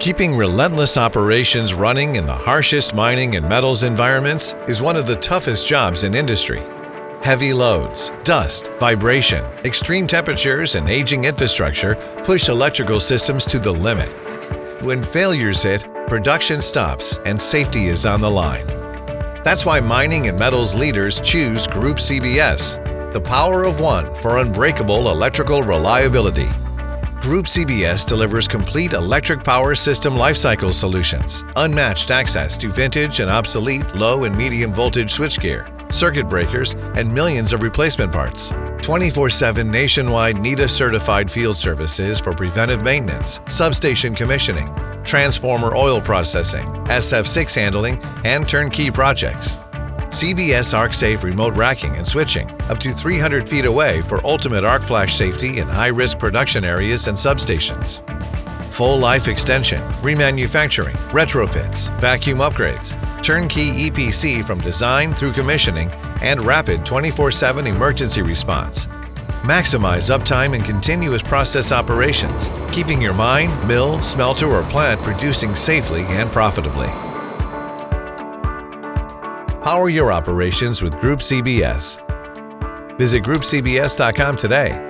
Keeping relentless operations running in the harshest mining and metals environments is one of the toughest jobs in industry. Heavy loads, dust, vibration, extreme temperatures, and aging infrastructure push electrical systems to the limit. When failures hit, production stops and safety is on the line. That's why mining and metals leaders choose Group CBS, the power of one for unbreakable electrical reliability. Group CBS delivers complete electric power system lifecycle solutions, unmatched access to vintage and obsolete low and medium voltage switchgear, circuit breakers, and millions of replacement parts. 24/7 nationwide NETA-certified field services for preventive maintenance, substation commissioning, transformer oil processing, SF6 handling, and turnkey projects. CBS ArcSafe remote racking and switching up to 300 feet away for ultimate arc flash safety in high-risk production areas and substations. Full life extension, remanufacturing, retrofits, vacuum upgrades, turnkey EPC from design through commissioning, and rapid 24/7 emergency response. Maximize uptime and continuous process operations, keeping your mine, mill, smelter, or plant producing safely and profitably. Power your operations with Group CBS. Visit groupcbs.com today